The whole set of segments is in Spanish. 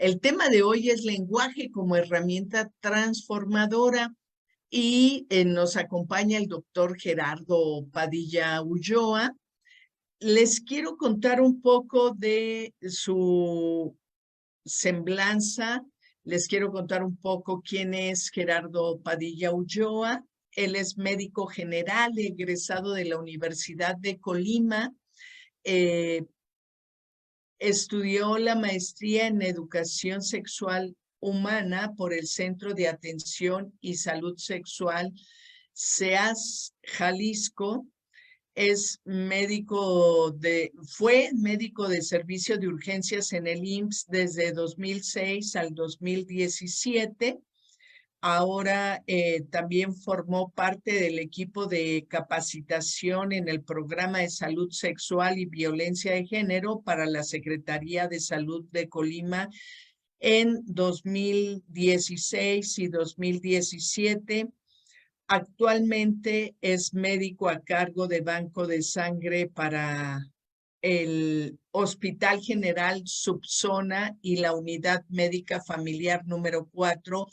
El tema de hoy es lenguaje como herramienta transformadora y nos acompaña el doctor Gerardo Padilla Ulloa. Les quiero contar un poco de su semblanza. Les quiero contar un poco quién es Gerardo Padilla Ulloa. Él es médico general, egresado de la Universidad de Colima. Eh, Estudió la maestría en educación sexual humana por el Centro de Atención y Salud Sexual SEAS Jalisco. Fue médico de servicio de urgencias en el IMSS desde 2006 al 2017. Ahora también formó parte del equipo de capacitación en el programa de salud sexual y violencia de género para la Secretaría de Salud de Colima en 2016 y 2017. Actualmente es médico a cargo de banco de sangre para el Hospital General Subzona y la Unidad Médica Familiar número 4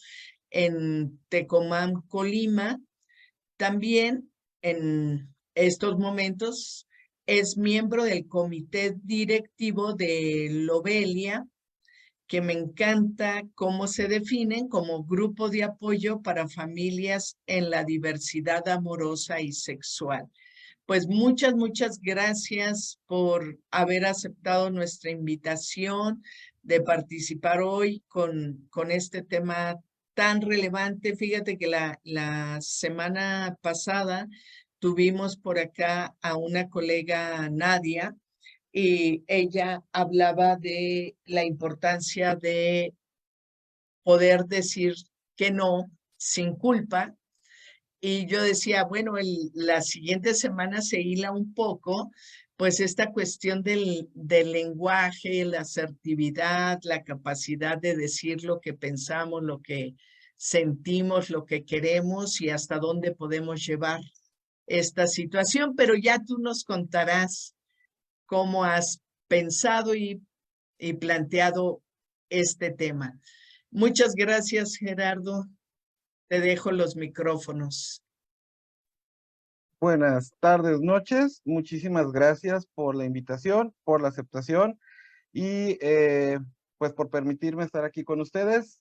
en Tecomán, Colima. También en estos momentos es miembro del comité directivo de Lobelia, que me encanta cómo se definen como grupo de apoyo para familias en la diversidad amorosa y sexual. Pues muchas gracias por haber aceptado nuestra invitación de participar hoy con este tema tan relevante. Fíjate que la semana pasada tuvimos por acá a una colega, Nadia, y ella hablaba de la importancia de poder decir que no sin culpa. Y yo decía, bueno, la siguiente semana se hila un poco, pues esta cuestión del lenguaje, la asertividad, la capacidad de decir lo que pensamos, lo que sentimos, lo que queremos y hasta dónde podemos llevar esta situación. Pero ya tú nos contarás cómo has pensado y planteado este tema. Muchas gracias, Gerardo. Te dejo los micrófonos. Buenas tardes, noches. Muchísimas gracias por la invitación, por la aceptación y pues por permitirme estar aquí con ustedes.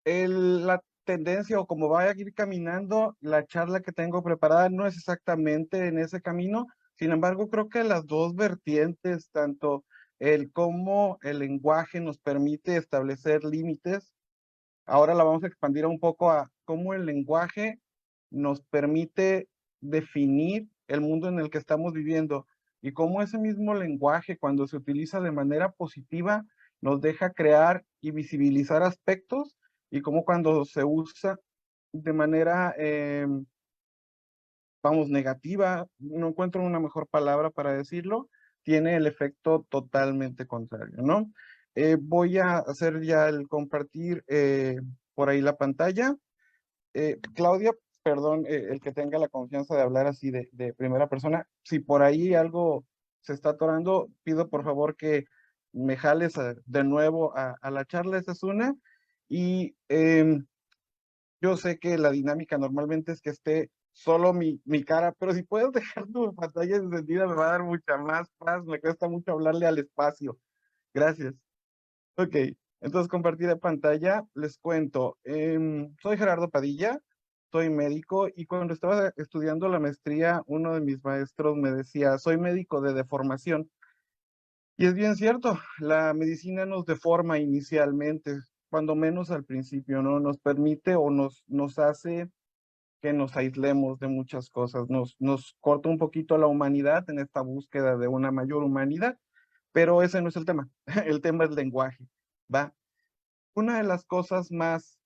La tendencia o como vaya a ir caminando, la charla que tengo preparada no es exactamente en ese camino. Sin embargo, creo que las dos vertientes, tanto el cómo el lenguaje nos permite establecer límites, ahora la vamos a expandir un poco a cómo el lenguaje nos permite definir el mundo en el que estamos viviendo y cómo ese mismo lenguaje, cuando se utiliza de manera positiva, nos deja crear y visibilizar aspectos y cómo cuando se usa de manera, vamos, negativa, no encuentro una mejor palabra para decirlo, tiene el efecto totalmente contrario, ¿no? Voy a hacer ya el compartir por ahí la pantalla. Claudia, perdón, el que tenga la confianza de hablar así de primera persona, si por ahí algo se está atorando, pido por favor que me jales de nuevo a la charla, esa es una. Y yo sé que la dinámica normalmente es que esté solo mi cara, pero si puedes dejar tu pantalla encendida me va a dar mucha más paz, me cuesta mucho hablarle al espacio. Gracias. Ok, entonces compartir de pantalla, les cuento. Soy Gerardo Padilla, soy médico y cuando estaba estudiando la maestría, uno de mis maestros me decía, soy médico de deformación. Y es bien cierto, la medicina nos deforma inicialmente, cuando menos al principio, ¿no? Nos permite o nos hace que nos aislemos de muchas cosas, nos corta un poquito la humanidad en esta búsqueda de una mayor humanidad, pero ese no es el tema, el tema es lenguaje, ¿va? Una de las cosas más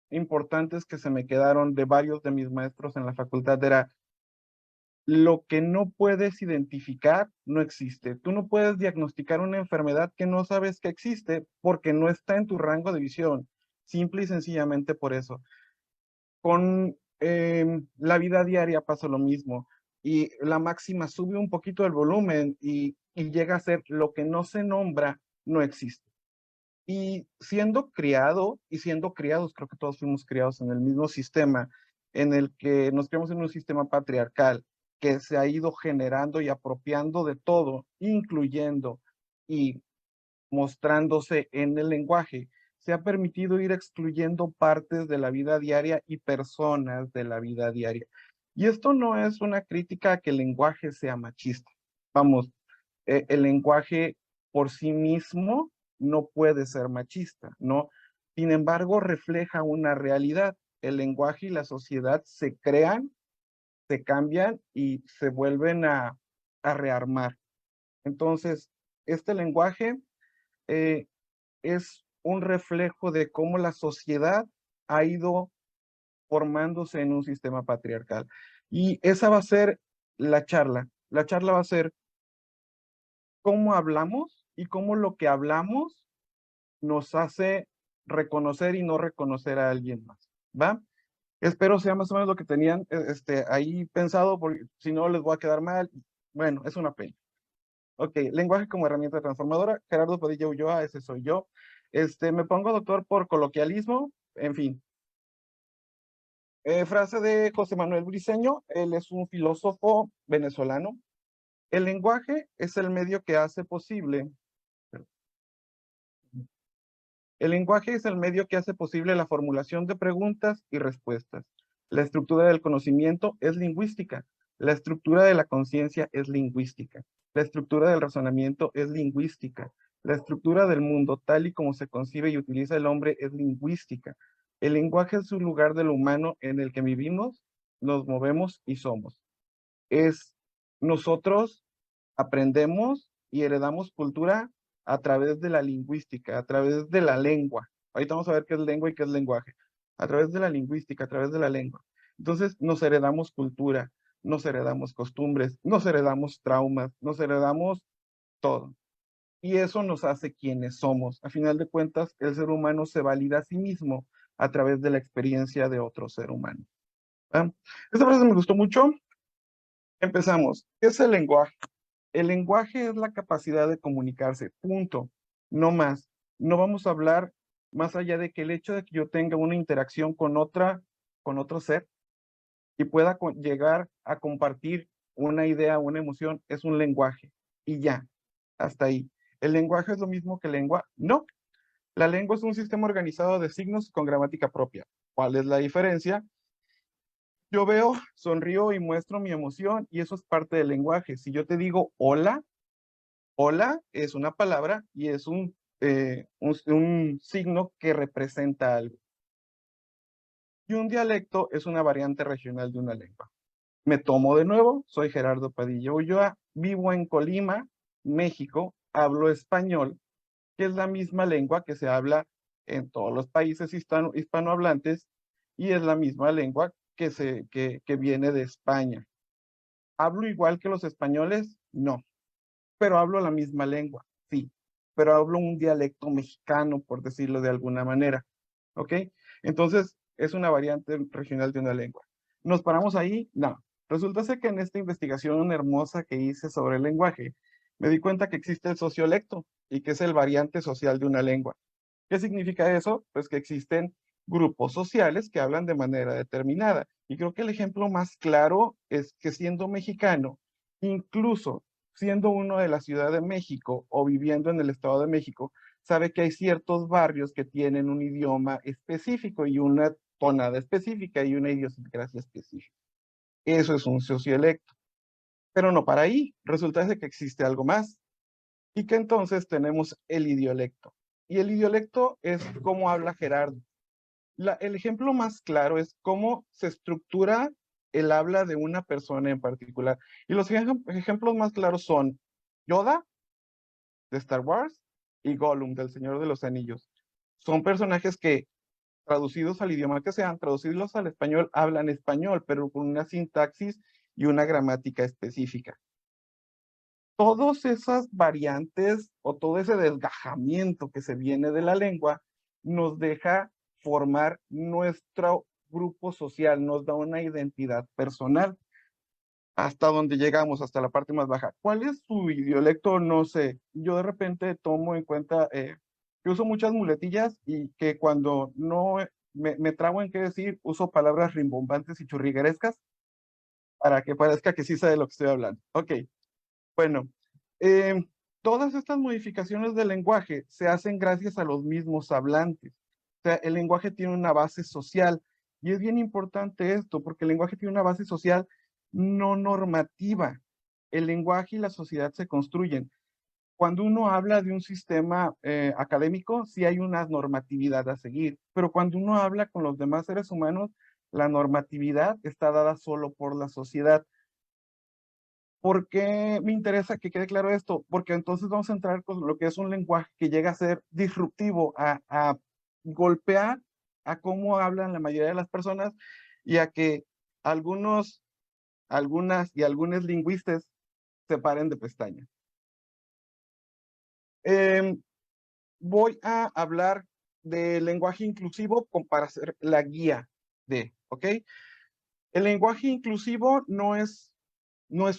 importantes que se me quedaron de varios de mis maestros en la facultad era lo que no puedes identificar no existe. Tú no puedes diagnosticar una enfermedad que no sabes que existe porque no está en tu rango de visión. Simple y sencillamente por eso. Con la vida diaria pasa lo mismo y la máxima sube un poquito el volumen y llega a ser lo que no se nombra no existe. Y siendo criado y siendo criados, creo que todos fuimos criados en el mismo sistema, en el que nos criamos en un sistema patriarcal que se ha ido generando y apropiando de todo, incluyendo y mostrándose en el lenguaje, se ha permitido ir excluyendo partes de la vida diaria y personas de la vida diaria. Y esto no es una crítica a que el lenguaje sea machista. Vamos, el lenguaje por sí mismo no puede ser machista, ¿no? Sin embargo, refleja una realidad. El lenguaje y la sociedad se crean, se cambian y se vuelven a rearmar. Entonces, este lenguaje eh, es un reflejo de cómo la sociedad ha ido formándose en un sistema patriarcal. Y esa va a ser la charla. La charla va a ser cómo hablamos y cómo lo que hablamos nos hace reconocer y no reconocer a alguien más, ¿va? Espero sea más o menos lo que tenían ahí pensado, porque si no les voy a quedar mal. Bueno, es una pena. Ok, lenguaje como herramienta transformadora. Gerardo Padilla Ulloa, ese soy yo. Me pongo doctor por coloquialismo, en fin. Frase de José Manuel Briceño, él es un filósofo venezolano. El lenguaje es el medio que hace posible. El lenguaje es el medio que hace posible la formulación de preguntas y respuestas. La estructura del conocimiento es lingüística. La estructura de la conciencia es lingüística. La estructura del razonamiento es lingüística. La estructura del mundo, tal y como se concibe y utiliza el hombre, es lingüística. El lenguaje es un lugar de lo humano en el que vivimos, nos movemos y somos. Es nosotros aprendemos y heredamos cultura a través de la lingüística, a través de la lengua. Ahorita vamos a ver qué es lengua y qué es lenguaje. A través de la lingüística, a través de la lengua. Entonces nos heredamos cultura, nos heredamos costumbres, nos heredamos traumas, nos heredamos todo. Y eso nos hace quienes somos. A final de cuentas, el ser humano se valida a sí mismo a través de la experiencia de otro ser humano. ¿Ah? Esta frase me gustó mucho. Empezamos. ¿Qué es el lenguaje? El lenguaje es la capacidad de comunicarse, punto, no más. No vamos a hablar más allá de que el hecho de que yo tenga una interacción con otro ser y pueda llegar a compartir una idea, una emoción, es un lenguaje. Y ya, hasta ahí. ¿El lenguaje es lo mismo que lengua? No. La lengua es un sistema organizado de signos con gramática propia. ¿Cuál es la diferencia? Yo veo, sonrío y muestro mi emoción y eso es parte del lenguaje. Si yo te digo hola, hola es una palabra y es un signo que representa algo. Y un dialecto es una variante regional de una lengua. Me tomo de nuevo, soy Gerardo Padilla Ulloa, vivo en Colima, México, hablo español, que es la misma lengua que se habla en todos los países hispanohablantes y es la misma lengua que viene de España. ¿Hablo igual que los españoles? No, pero hablo la misma lengua, sí, pero hablo un dialecto mexicano, por decirlo de alguna manera, ¿ok? Entonces, es una variante regional de una lengua. ¿Nos paramos ahí? No. Resulta ser que en esta investigación hermosa que hice sobre el lenguaje, me di cuenta que existe el sociolecto y que es el variante social de una lengua. ¿Qué significa eso? Pues que existen grupos sociales que hablan de manera determinada. Y creo que el ejemplo más claro es que siendo mexicano, incluso siendo uno de la Ciudad de México o viviendo en el Estado de México, sabe que hay ciertos barrios que tienen un idioma específico y una tonada específica y una idiosincrasia específica. Eso es un sociolecto. Pero no para ahí. Resulta de que existe algo más y que entonces tenemos el idiolecto. Y el idiolecto es cómo habla Gerardo. El ejemplo más claro es cómo se estructura el habla de una persona en particular. Y los ejemplos más claros son Yoda, de Star Wars, y Gollum, del Señor de los Anillos. Son personajes que, traducidos al idioma que sean, traducidos al español, hablan español, pero con una sintaxis y una gramática específica. Todas esas variantes o todo ese desgajamiento que se viene de la lengua nos deja formar nuestro grupo social, nos da una identidad personal hasta donde llegamos, hasta la parte más baja. ¿Cuál es su idiolecto? No sé. Yo de repente tomo en cuenta que uso muchas muletillas y que cuando no me trabo en qué decir, uso palabras rimbombantes y churriguerescas para que parezca que sí sé de lo que estoy hablando. Ok, bueno, em, todas estas modificaciones del lenguaje se hacen gracias a los mismos hablantes. O sea, el lenguaje tiene una base social y es bien importante esto porque el lenguaje tiene una base social no normativa. El lenguaje y la sociedad se construyen. Cuando uno habla de un sistema académico, sí hay una normatividad a seguir, pero cuando uno habla con los demás seres humanos, la normatividad está dada solo por la sociedad. ¿Por qué me interesa que quede claro esto? Porque entonces vamos a entrar con lo que es un lenguaje que llega a ser disruptivo, a golpear a cómo hablan la mayoría de las personas y a que algunos, algunas y algunos lingüistas se paren de pestaña. Em, Voy a hablar de lenguaje inclusivo para hacer la guía de, ¿ok? El lenguaje inclusivo no es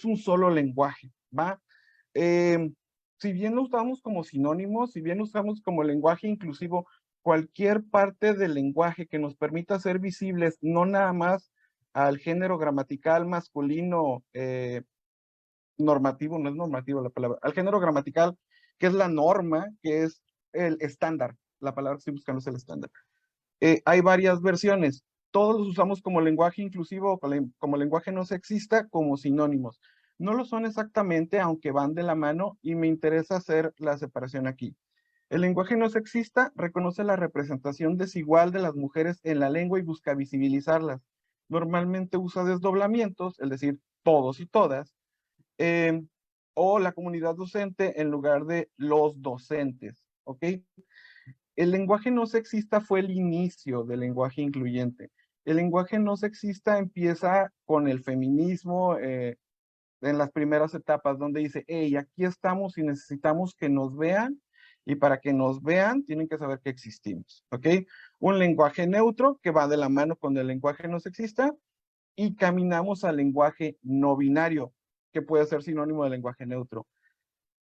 un solo lenguaje, ¿va? Si bien lo usamos como sinónimos, si bien lo usamos como lenguaje inclusivo, cualquier parte del lenguaje que nos permita ser visibles, no nada más al género gramatical masculino normativo, no es normativo la palabra, al género gramatical, que es la norma, que es el estándar, la palabra que estoy buscando es el estándar. Hay varias versiones. Todos los usamos como lenguaje inclusivo o como lenguaje no sexista como sinónimos. No lo son exactamente, aunque van de la mano, y me interesa hacer la separación aquí. El lenguaje no sexista reconoce la representación desigual de las mujeres en la lengua y busca visibilizarlas. Normalmente usa desdoblamientos, es decir, todos y todas, eh, o la comunidad docente en lugar de los docentes, ¿ok? El lenguaje no sexista fue el inicio del lenguaje incluyente. El lenguaje no sexista empieza con el feminismo en las primeras etapas, donde dice, hey, aquí estamos y necesitamos que nos vean, y para que nos vean tienen que saber que existimos, ¿ok? Un lenguaje neutro que va de la mano con el lenguaje no sexista, y caminamos al lenguaje no binario, que puede ser sinónimo de lenguaje neutro.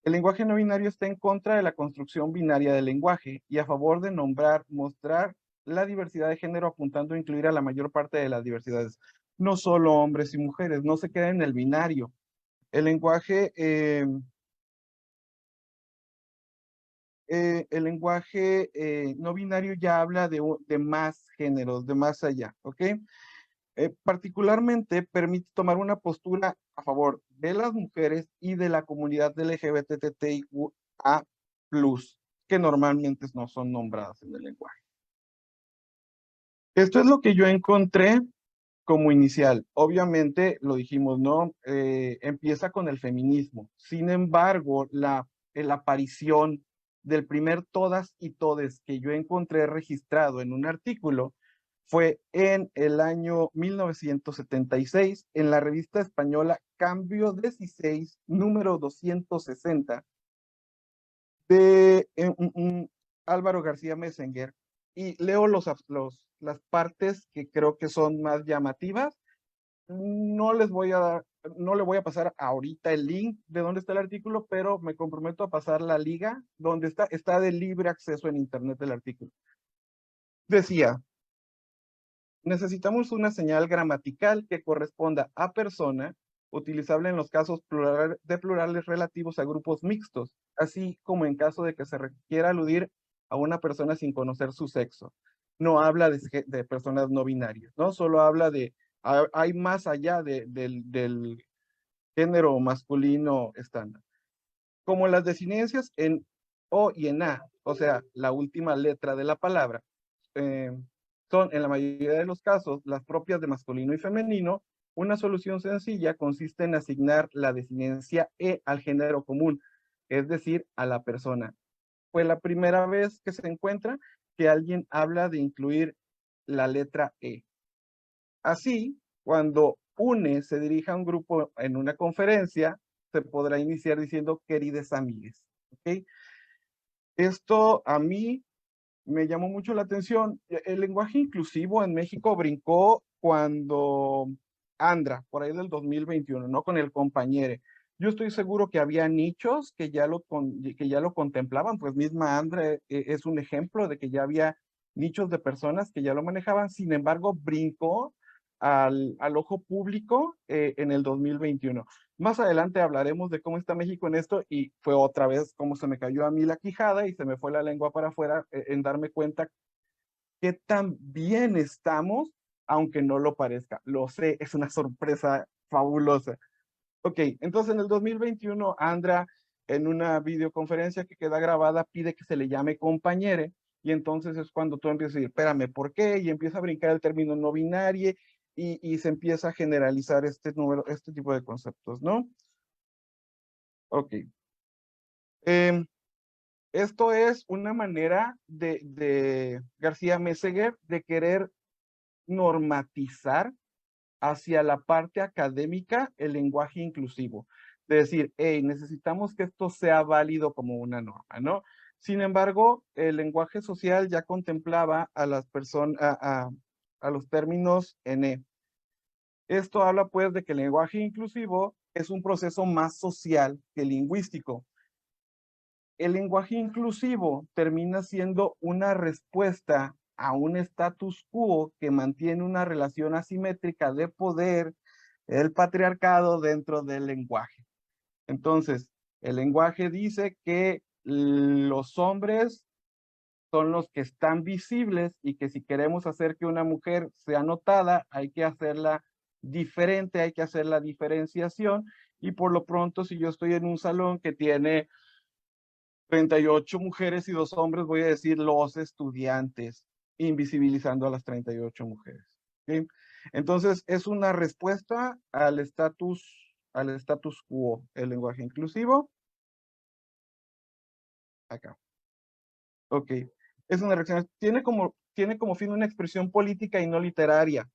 El lenguaje no binario está en contra de la construcción binaria del lenguaje y a favor de nombrar, mostrar la diversidad de género, apuntando a incluir a la mayor parte de las diversidades, no solo hombres y mujeres, no se queda en el binario. El lenguaje, no binario ya habla de más géneros, de más allá, ¿ok? Particularmente permite tomar una postura a favor de las mujeres y de la comunidad LGBTTIQA+, que normalmente no son nombradas en el lenguaje. Esto es lo que yo encontré como inicial. Obviamente, lo dijimos, ¿no? Empieza con el feminismo. Sin embargo, la aparición del primer todas y todes que yo encontré registrado en un artículo fue en el año 1976 en la revista española Cambio 16, número 260, de Álvaro García Messenger. Y leo las partes que creo que son más llamativas. No les voy a dar, no le voy a pasar ahorita el link de dónde está el artículo, pero me comprometo a pasar la liga donde está de libre acceso en internet el artículo. Decía, necesitamos una señal gramatical que corresponda a persona, utilizable en los casos de plurales relativos a grupos mixtos, así como en caso de que se requiera aludir a una persona sin conocer su sexo. No habla de personas no binarias, ¿no? Solo habla de, hay más allá del género masculino estándar. Como las desinencias en O y en A, o sea, la última letra de la palabra, eh, son en la mayoría de los casos las propias de masculino y femenino, una solución sencilla consiste en asignar la desinencia E al género común, es decir, a la persona. Fue la primera vez que se encuentra que alguien habla de incluir la letra E. Así, cuando UNE se dirija a un grupo en una conferencia, se podrá iniciar diciendo querides amigues. ¿Ok? Esto a mí me llamó mucho la atención. El lenguaje inclusivo en México brincó cuando Andra, por ahí del 2021, ¿no? Con el compañere. Yo estoy seguro que había nichos que ya que ya lo contemplaban, pues misma Andrea es un ejemplo de que ya había nichos de personas que ya lo manejaban, sin embargo, brincó al ojo público en el 2021. Más adelante hablaremos de cómo está México en esto y fue otra vez como se me cayó a mí la quijada y se me fue la lengua para afuera en darme cuenta qué tan bien estamos, aunque no lo parezca. Lo sé, es una sorpresa fabulosa. Ok, entonces en el 2021, Andra, en una videoconferencia que queda grabada, pide que se le llame compañere, y entonces es cuando tú empiezas a decir, espérame, ¿por qué? Y empieza a brincar el término no binario, y se empieza a generalizar este tipo de conceptos, ¿no? Ok. Em, Esto es una manera de García Meseguer de querer normatizar hacia la parte académica el lenguaje inclusivo. De decir, hey, necesitamos que esto sea válido como una norma, ¿no? Sin embargo, el lenguaje social ya contemplaba a las personas, a los términos NE. Esto habla pues de que el lenguaje inclusivo es un proceso más social que lingüístico. El lenguaje inclusivo termina siendo una respuesta a un status quo que mantiene una relación asimétrica de poder, el patriarcado dentro del lenguaje. Entonces, el lenguaje dice que los hombres son los que están visibles y que si queremos hacer que una mujer sea notada, hay que hacerla diferente, hay que hacer la diferenciación y por lo pronto si yo estoy en un salón que tiene 38 mujeres y 2 hombres, voy a decir los estudiantes, invisibilizando a las 38 mujeres. ¿Sí? Entonces, es una respuesta al status quo, el lenguaje inclusivo. Acá. Ok. Es una reacción, tiene como fin una expresión política y no literaria,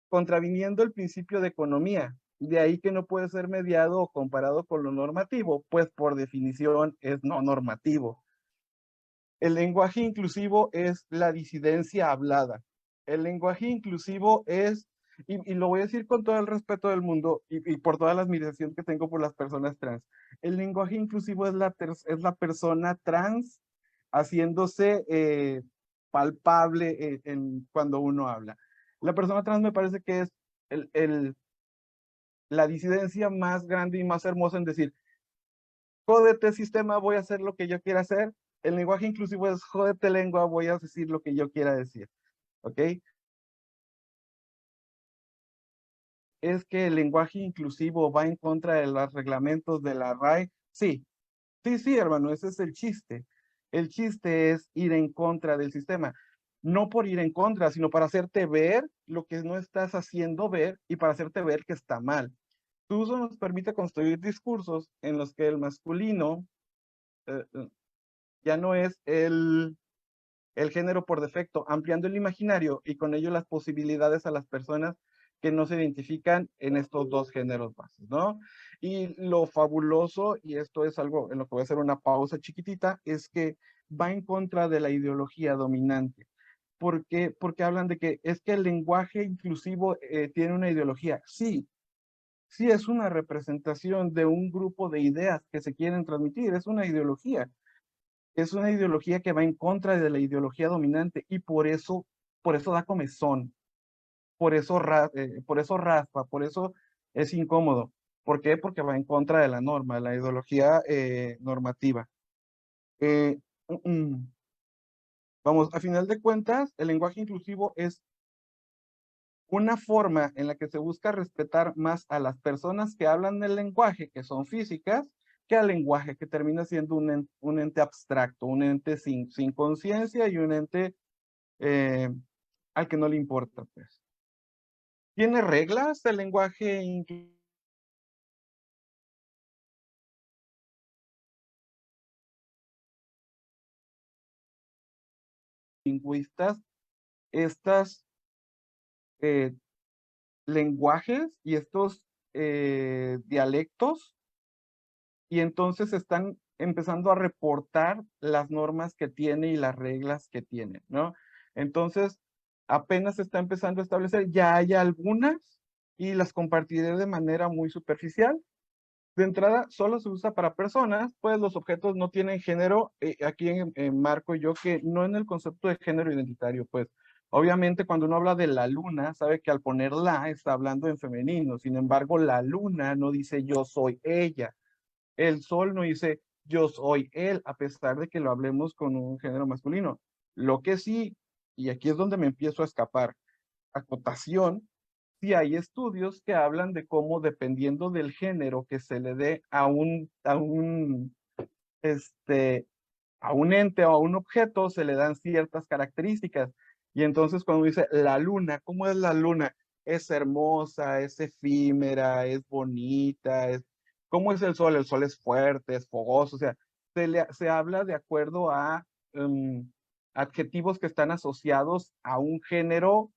contraviniendo el principio de economía. De ahí que no puede ser mediado o comparado con lo normativo, pues por definición es no normativo. El lenguaje inclusivo es la disidencia hablada. El lenguaje inclusivo es, y lo voy a decir con todo el respeto del mundo y por toda la admiración que tengo por las personas trans, el lenguaje inclusivo es la persona trans haciéndose palpable cuando uno habla. La persona trans me parece que es la disidencia más grande y más hermosa en decir, jódete sistema, voy a hacer lo que yo quiera hacer. El lenguaje inclusivo es jódete lengua, voy a decir lo que yo quiera decir. ¿Ok? ¿Es que el lenguaje inclusivo va en contra de los reglamentos de la RAE? Sí, sí, hermano, ese es el chiste. El chiste es ir en contra del sistema. No por ir en contra, sino para hacerte ver lo que no estás haciendo ver y para hacerte ver que está mal. Tu uso nos permite construir discursos en los que el masculino ya no es el género por defecto, ampliando el imaginario y con ello las posibilidades a las personas que no se identifican en estos dos géneros bases, ¿no? Y lo fabuloso, y esto es algo en lo que voy a hacer una pausa chiquitita, es que va en contra de la ideología dominante. ¿Por qué? Porque hablan de que es que el lenguaje inclusivo tiene una ideología. Sí, sí es una representación de un grupo de ideas que se quieren transmitir, es una ideología que va en contra de la ideología dominante y por eso da comezón, por eso raspa, por eso es incómodo. ¿Por qué? Porque va en contra de la norma, de la ideología normativa. Eh, mm, mm. Vamos, a final de cuentas, el lenguaje inclusivo es una forma en la que se busca respetar más a las personas que hablan del lenguaje, que son físicas, que al lenguaje, que termina siendo un ente abstracto, un ente sin conciencia y un ente eh, al que no le importa, pues. ¿Tiene reglas el lenguaje lingüistas? Estas eh, lenguajes y estos dialectos y entonces están empezando a reportar las normas que tiene y las reglas que tiene, ¿no? Entonces, apenas se está empezando a establecer, ya hay algunas y las compartiré de manera muy superficial. De entrada, solo se usa para personas, pues los objetos no tienen género. Aquí marco yo que no en el concepto de género identitario, pues obviamente cuando uno habla de la luna, sabe que al poner la está hablando en femenino. Sin embargo, la luna no dice yo soy ella. El sol no dice yo soy él, a pesar de que lo hablemos con un género masculino. Lo que sí, y aquí es donde me empiezo a escapar, acotación, sí hay estudios que hablan de cómo dependiendo del género que se le dé este, a un ente o a un objeto, se le dan ciertas características. Y entonces cuando dice la luna, ¿cómo es la luna? Es hermosa, es efímera, es bonita, ¿cómo es el sol? El sol es fuerte, es fogoso, o sea, se habla de acuerdo a adjetivos que están asociados a un género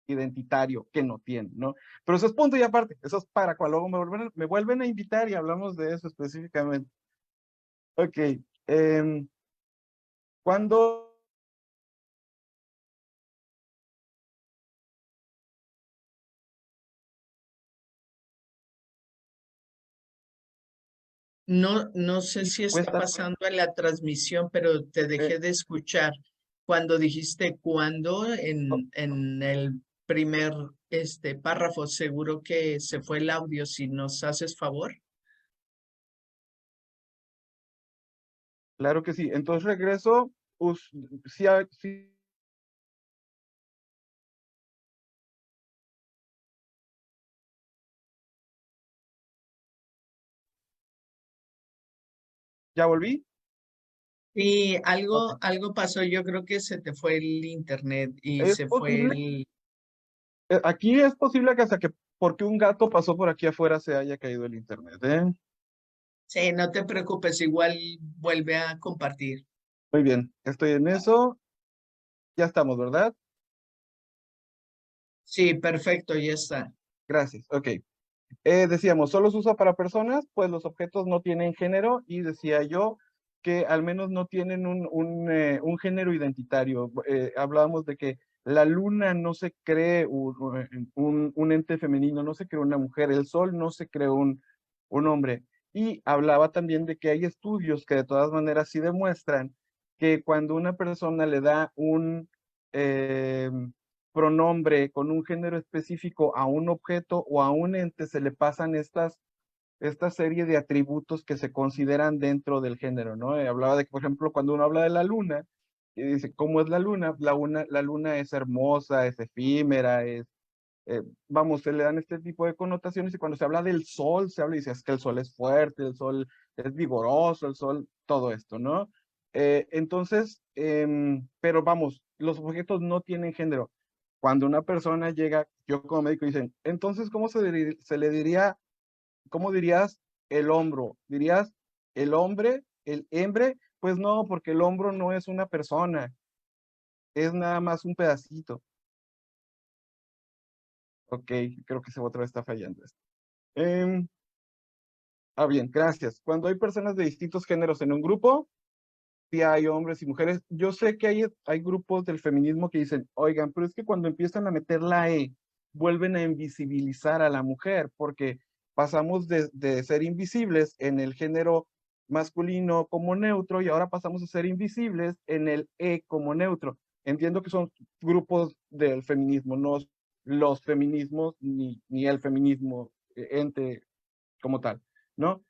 identitario que no tiene, ¿no? Pero eso es punto y aparte, eso es para cuando luego me vuelven a invitar y hablamos de eso específicamente. Ok, cuando No, no sé y si está cuesta, pasando en la transmisión, pero te eh, dejé de escuchar cuando dijiste cuándo oh, en el primer párrafo. Seguro que se fue el audio, si nos haces favor. claro que sí. Entonces regreso, sí, sí, ya volví. Sí, Ok. algo pasó. Yo creo que se te fue el internet y Es se fue posible, el... aquí es posible que hasta que porque un gato pasó por aquí afuera se haya caído el internet, ¿eh? Sí, no te preocupes, igual vuelve a compartir. Muy bien, estoy en eso. Ya estamos, ¿verdad? Sí, perfecto, ya está. Gracias. Ok. Decíamos, solo se usa para personas, pues los objetos no tienen género y decía yo que al menos no tienen un género identitario. Hablábamos de que la luna no se cree un ente femenino, no se creó una mujer, el sol no se creó un hombre. Y hablaba también de que hay estudios que de todas maneras sí demuestran que cuando una persona le da un eh, pronombre con un género específico a un objeto o a un ente, se le pasan esta serie de atributos que se consideran dentro del género, ¿no? Hablaba de que, por ejemplo, cuando uno habla de la luna, y dice, ¿cómo es la luna? La luna es hermosa, es efímera, vamos, se le dan este tipo de connotaciones y cuando se habla del sol, se habla y dice, es que el sol es fuerte, el sol es vigoroso, el sol, todo esto, ¿no? Entonces, pero vamos, los objetos no tienen género. Cuando una persona llega, yo como médico dicen, entonces, ¿cómo se le diría, cómo dirías el hombro? ¿Dirías el hombre, el hembre? Pues no, porque el hombro no es una persona, es nada más un pedacito. Ok, creo que se otra vez está fallando esto. Em, bien, gracias. Cuando hay personas de distintos géneros en un grupo, sí hay hombres y mujeres. Yo sé que hay grupos del feminismo que dicen, oigan, pero es que cuando empiezan a meter la E, vuelven a invisibilizar a la mujer, porque pasamos de ser invisibles en el género masculino como neutro y ahora pasamos a ser invisibles en el E como neutro. Entiendo que son grupos del feminismo, no los feminismos ni el feminismo ente como tal, ¿no?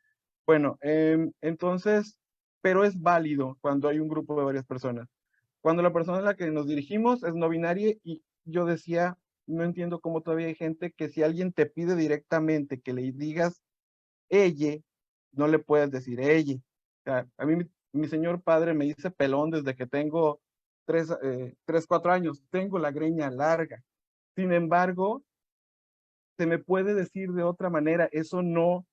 Bueno, entonces, pero es válido cuando hay un grupo de varias personas. Cuando la persona a la que nos dirigimos es no binaria y yo decía, no entiendo cómo todavía hay gente que si alguien te pide directamente que le digas ella, no le puedes decir ella. O sea, a mí mi señor padre me dice pelón desde que tengo 4 años, tengo la greña larga. Sin embargo, se me puede decir de otra manera, eso no.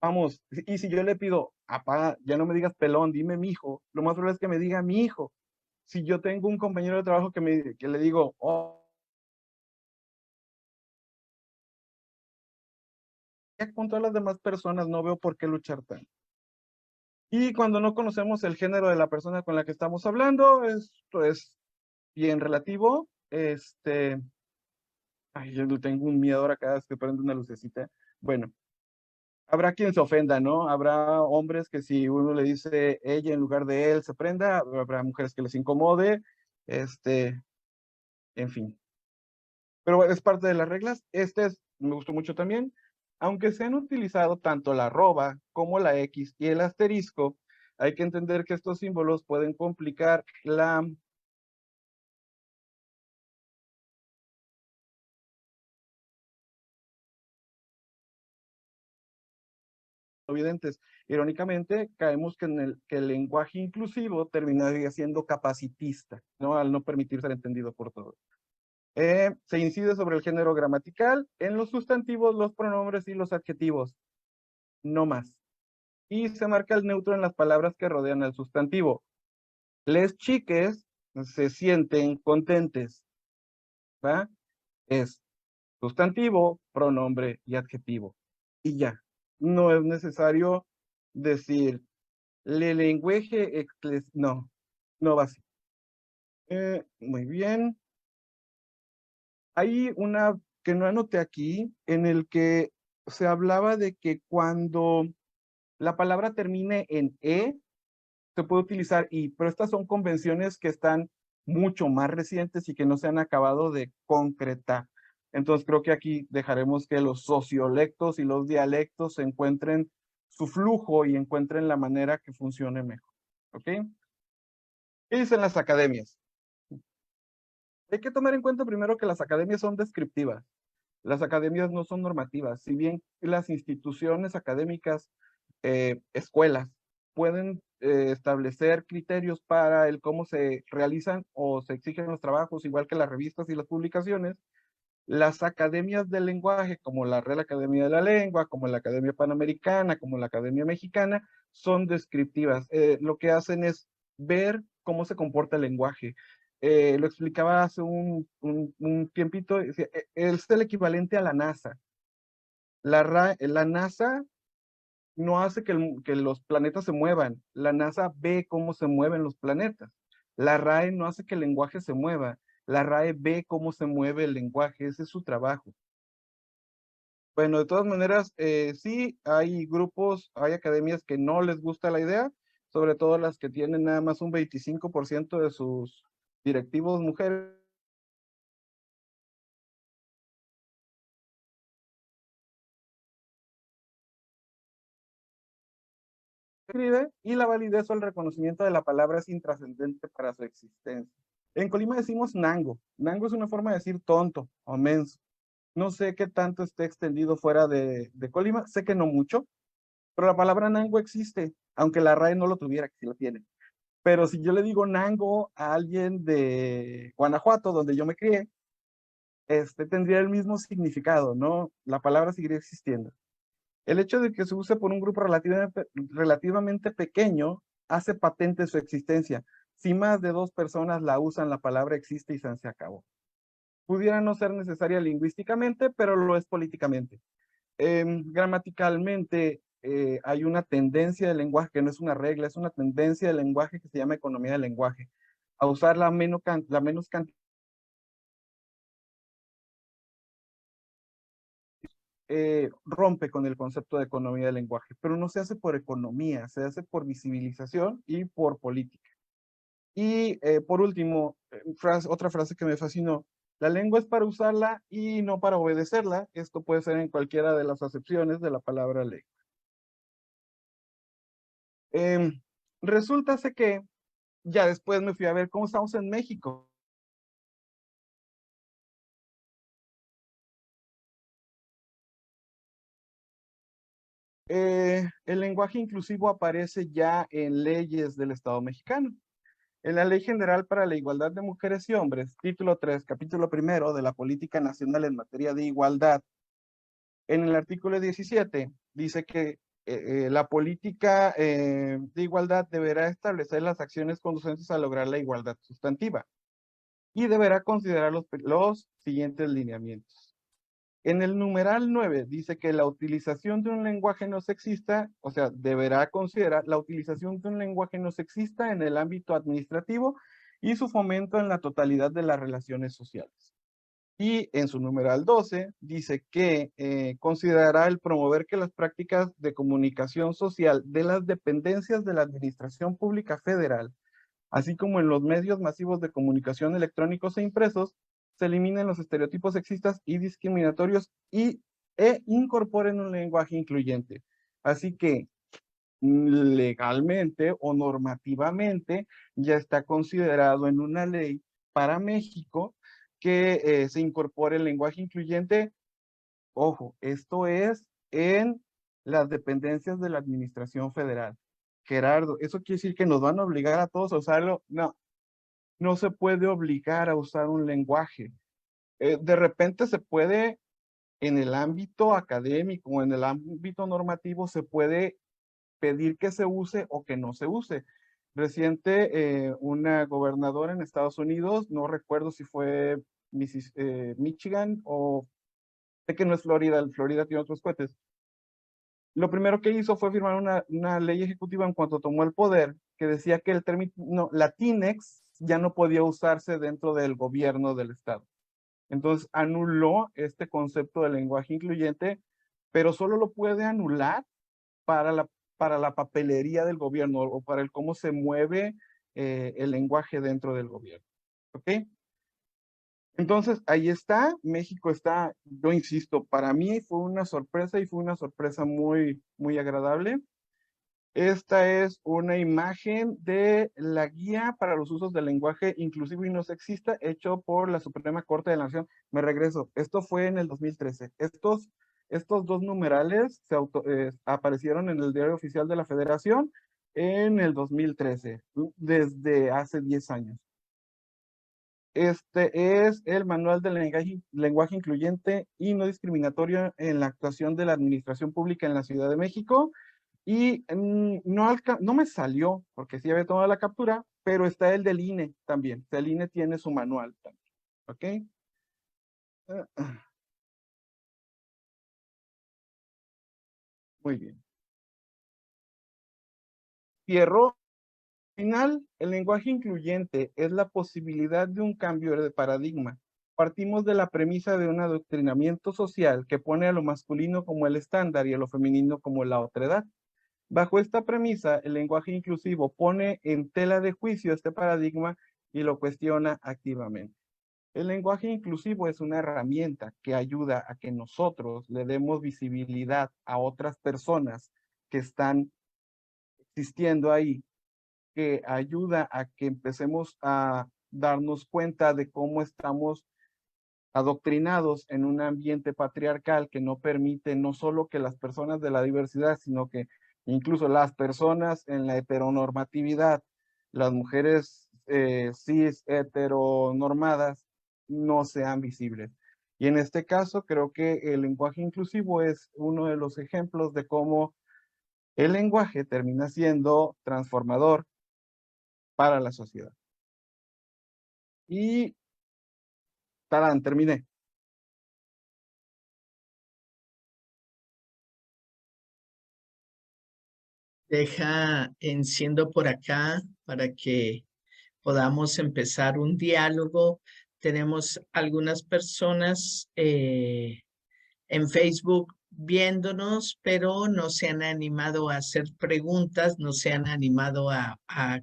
Vamos, y si yo le pido, apá, ya no me digas pelón, dime mi hijo, lo más probable es que me diga mi hijo. Si yo tengo un compañero de trabajo que le digo, oh, ya con todas las demás personas no veo por qué luchar tanto. Y cuando no conocemos el género de la persona con la que estamos hablando, esto es bien relativo. Ay, yo le tengo un miedo ahora cada vez que prende una lucecita. Bueno, habrá quien se ofenda, ¿no? Habrá hombres que si uno le dice ella en lugar de él se prenda, habrá mujeres que les incomode, este, en fin. Pero es parte de las reglas. Me gustó mucho también. Aunque se han utilizado tanto la arroba como la X y el asterisco, hay que entender que estos símbolos pueden complicar la evidentes. Irónicamente, caemos que el lenguaje inclusivo terminaría siendo capacitista, ¿no? Al no permitir ser entendido por todos. Se incide sobre el género gramatical en los sustantivos, los pronombres y los adjetivos, no más. Y se marca el neutro en las palabras que rodean al sustantivo. Les chiques se sienten contentes, ¿va? Es sustantivo, pronombre y adjetivo. Y ya, no es necesario decir le lenguaje, no, no va así. Muy bien. Hay una que no anoté aquí, en el que se hablaba de que cuando la palabra termine en E, se puede utilizar I, pero estas son convenciones que están mucho más recientes y que no se han acabado de concretar. Entonces creo que aquí dejaremos que los sociolectos y los dialectos encuentren su flujo y encuentren la manera que funcione mejor. ¿Ok? ¿Qué dicen las academias? Hay que tomar en cuenta primero que las academias son descriptivas. Las academias no son normativas. Si bien las instituciones académicas, escuelas, pueden establecer criterios para el cómo se realizan o se exigen los trabajos, igual que las revistas y las publicaciones, las academias del lenguaje, como la Real Academia de la Lengua, como la Academia Panamericana, como la Academia Mexicana, son descriptivas. Lo que hacen es ver cómo se comporta el lenguaje. Lo explicaba hace un tiempito, decía, es el equivalente a la NASA. La NASA no hace que los planetas se muevan. La NASA ve cómo se mueven los planetas. La RAE no hace que el lenguaje se mueva. La RAE ve cómo se mueve el lenguaje. Ese es su trabajo. Bueno, de todas maneras, sí, hay grupos, hay academias que no les gusta la idea, sobre todo las que tienen nada más un 25% de sus directivos mujeres. Escribe, y la validez o el reconocimiento de la palabra es intrascendente para su existencia. En Colima decimos nango. Nango es una forma de decir tonto o menso. No sé qué tanto esté extendido fuera de Colima, sé que no mucho, pero la palabra nango existe, aunque la RAE no lo tuviera, que sí lo tiene. Pero si yo le digo nango a alguien de Guanajuato, donde yo me crié, tendría el mismo significado, ¿no? La palabra seguiría existiendo. El hecho de que se use por un grupo relativamente pequeño hace patente su existencia. Si más de 2 personas la usan, la palabra existe y se acabó. Pudiera no ser necesaria lingüísticamente, pero lo es políticamente. Gramaticalmente, hay una tendencia del lenguaje que no es una regla, es una tendencia del lenguaje que se llama economía del lenguaje, a usar la menos cantidad. Rompe con el concepto de economía del lenguaje, pero no se hace por economía, se hace por visibilización y por política. Y por último, otra frase que me fascinó: la lengua es para usarla y no para obedecerla. Esto puede ser en cualquiera de las acepciones de la palabra lengua. Resulta que ya después me fui a ver cómo estamos en México. El lenguaje inclusivo aparece ya en leyes del Estado mexicano. En la Ley General para la Igualdad de Mujeres y Hombres, título 3, capítulo 1 de la Política Nacional en materia de igualdad, en el artículo 17, dice que la política de igualdad deberá establecer las acciones conducentes a lograr la igualdad sustantiva y deberá considerar los siguientes lineamientos. En el numeral 9 dice que la utilización de un lenguaje no sexista, o sea, deberá considerar la utilización de un lenguaje no sexista en el ámbito administrativo y su fomento en la totalidad de las relaciones sociales. Y en su numeral 12 dice que considerará el promover que las prácticas de comunicación social de las dependencias de la Administración Pública Federal, así como en los medios masivos de comunicación electrónicos e impresos, se eliminen los estereotipos sexistas y discriminatorios e incorporen un lenguaje incluyente. Así que legalmente o normativamente ya está considerado en una ley para México que se incorpore el lenguaje incluyente. Ojo, esto es en las dependencias de la Administración Federal. Gerardo, ¿eso quiere decir que nos van a obligar a todos a usarlo? No, no se puede obligar a usar un lenguaje. De repente se puede, en el ámbito académico o en el ámbito normativo, se puede pedir que se use o que no se use. Reciente, una gobernadora en Estados Unidos, no recuerdo si fue Michigan o sé que no es Florida, Florida tiene otros cohetes. Lo primero que hizo fue firmar una ley ejecutiva en cuanto tomó el poder que decía que el término Latinx ya no podía usarse dentro del gobierno del estado. Entonces anuló este concepto de lenguaje incluyente, pero solo lo puede anular para la papelería del gobierno o para el cómo se mueve el lenguaje dentro del gobierno. ¿Ok? Entonces, ahí está, México está, yo insisto, para mí fue una sorpresa y fue una sorpresa muy, muy agradable. Esta es una imagen de la guía para los usos del lenguaje inclusivo y no sexista hecho por la Suprema Corte de la Nación. Me regreso, esto fue en el 2013. Estos dos numerales aparecieron en el Diario Oficial de la Federación en el 2013, desde hace 10 años. Este es el Manual del lenguaje incluyente y no discriminatorio en la actuación de la administración pública en la Ciudad de México. Y no me salió, porque sí había tomado la captura, pero está el del INE también. El INE tiene su manual también. ¿Ok? Muy bien. Cierro. Final, el lenguaje incluyente es la posibilidad de un cambio de paradigma. Partimos de la premisa de un adoctrinamiento social que pone a lo masculino como el estándar y a lo femenino como la otredad. Bajo esta premisa, el lenguaje inclusivo pone en tela de juicio este paradigma y lo cuestiona activamente. El lenguaje inclusivo es una herramienta que ayuda a que nosotros le demos visibilidad a otras personas que están existiendo ahí, que ayuda a que empecemos a darnos cuenta de cómo estamos adoctrinados en un ambiente patriarcal que no permite no solo que las personas de la diversidad, sino que incluso las personas en la heteronormatividad, las mujeres cis heteronormadas, no sean visibles. Y en este caso creo que el lenguaje inclusivo es uno de los ejemplos de cómo el lenguaje termina siendo transformador para la sociedad. Y tarán, terminé. Deja, enciendo por acá para que podamos empezar un diálogo. Tenemos algunas personas en Facebook viéndonos, pero no se han animado a hacer preguntas, no se han animado a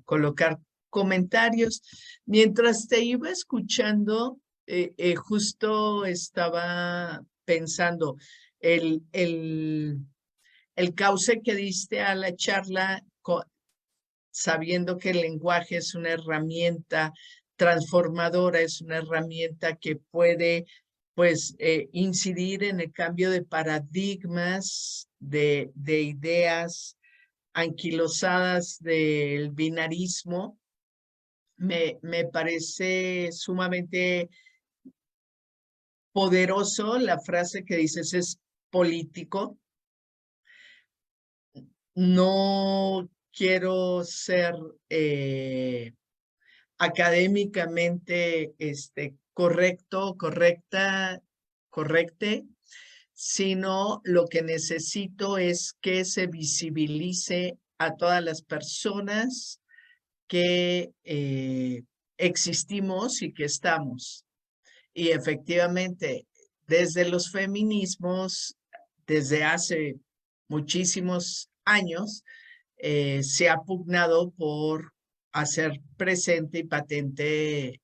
colocar comentarios. Mientras te iba escuchando, justo estaba pensando, el, el, el cauce que diste a la charla, sabiendo que el lenguaje es una herramienta transformadora, es una herramienta que puede pues incidir en el cambio de paradigmas, de ideas anquilosadas del binarismo. Me parece sumamente poderoso la frase que dices es político. No quiero ser académicamente correcto, correcte, sino lo que necesito es que se visibilice a todas las personas que existimos y que estamos. Y efectivamente, desde los feminismos, desde hace muchísimos años, se ha pugnado por hacer presente y patente,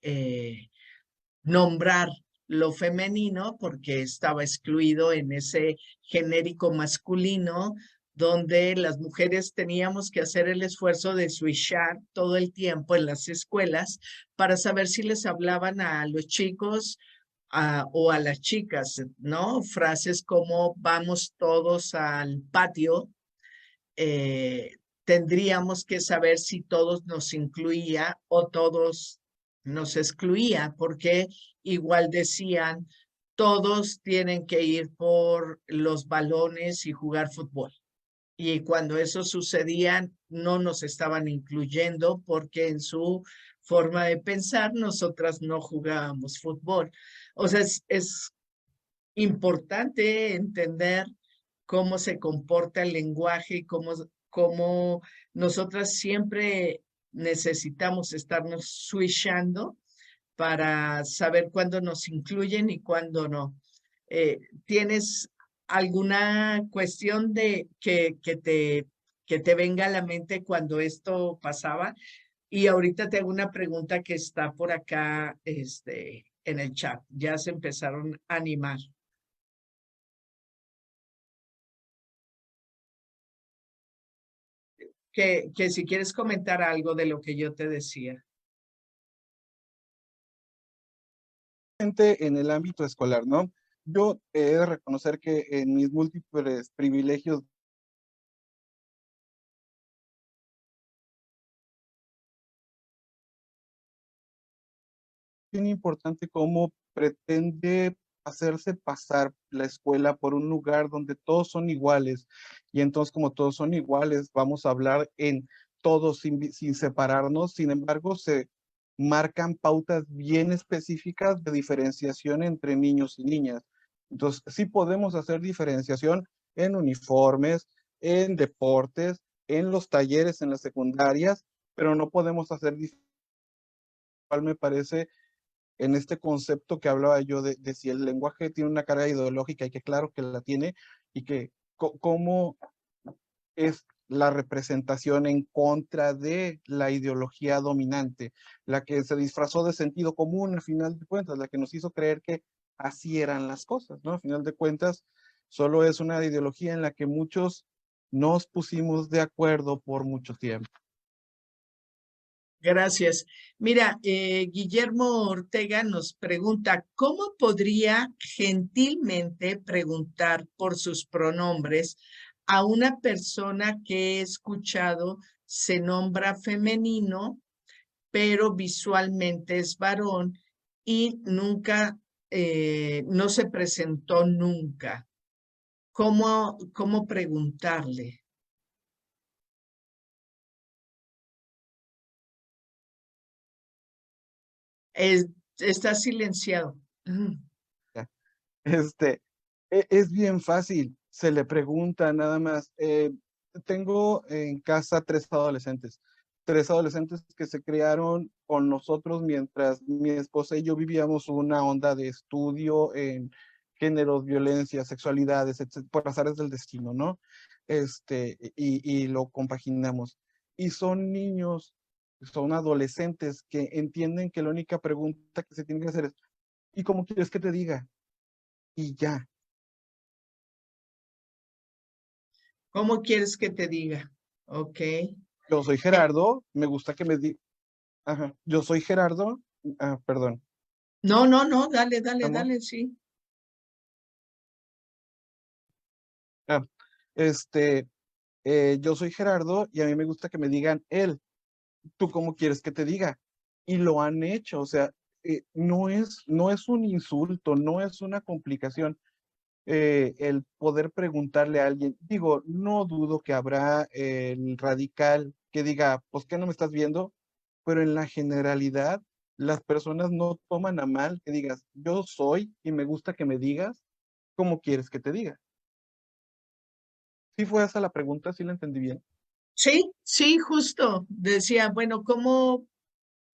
nombrar lo femenino porque estaba excluido en ese genérico masculino donde las mujeres teníamos que hacer el esfuerzo de switchar todo el tiempo en las escuelas para saber si les hablaban a los chicos o a las chicas, ¿no? Frases como vamos todos al patio, eh, tendríamos que saber si todos nos incluía o todos nos excluía, porque igual decían, todos tienen que ir por los balones y jugar fútbol. Y cuando eso sucedía, no nos estaban incluyendo porque en su forma de pensar, nosotras no jugábamos fútbol. O sea, es importante entender cómo se comporta el lenguaje y cómo nosotras siempre necesitamos estarnos switchando para saber cuándo nos incluyen y cuándo no. ¿Tienes alguna cuestión de que te venga a la mente cuando esto pasaba? Y ahorita te hago una pregunta que está por acá, en el chat. Ya se empezaron a animar. Que si quieres comentar algo de lo que yo te decía. En el ámbito escolar, ¿no? Yo he de reconocer que en mis múltiples privilegios bien importante cómo pretende hacerse pasar la escuela por un lugar donde todos son iguales. Y entonces, como todos son iguales, vamos a hablar en todos sin separarnos. Sin embargo, se marcan pautas bien específicas de diferenciación entre niños y niñas. Entonces, sí podemos hacer diferenciación en uniformes, en deportes, en los talleres, en las secundarias, pero no podemos hacer diferenciación, me parece, en este concepto que hablaba yo de si el lenguaje tiene una carga ideológica y que claro que la tiene y que cómo es la representación en contra de la ideología dominante, la que se disfrazó de sentido común al final de cuentas, la que nos hizo creer que así eran las cosas, ¿no? Al final de cuentas, solo es una ideología en la que muchos nos pusimos de acuerdo por mucho tiempo. Gracias. Mira, Guillermo Ortega nos pregunta, ¿cómo podría gentilmente preguntar por sus pronombres a una persona que he escuchado se nombra femenino, pero visualmente es varón y nunca, no se presentó nunca? ¿Cómo preguntarle? Es- Está silenciado. Este, es bien fácil, se le pregunta nada más. Tengo en casa tres adolescentes que se criaron con nosotros mientras mi esposa y yo vivíamos una onda de estudio en géneros, violencia, sexualidades, etcétera, por azares del destino, ¿no? Y lo compaginamos. Y son niños, son adolescentes que entienden que la única pregunta que se tiene que hacer es, ¿y cómo quieres que te diga? Y ya. ¿Cómo quieres que te diga? Ok. Yo soy Gerardo, me gusta que me diga, ajá, yo soy Gerardo, perdón, No, no, no, dale, dale, amor, dale, sí. ah, este, yo soy Gerardo y a mí me gusta que me digan él, ¿tú cómo quieres que te diga? Y lo han hecho, o sea, no es un insulto, no es una complicación, el poder preguntarle a alguien, digo, no dudo que habrá el radical que diga, pues, ¿qué no me estás viendo? Pero en la generalidad, las personas no toman a mal que digas, yo soy y me gusta que me digas, ¿cómo quieres que te diga? ¿Sí fue esa la pregunta? ¿Sí la entendí bien? Sí, sí, justo. Decía, bueno, ¿cómo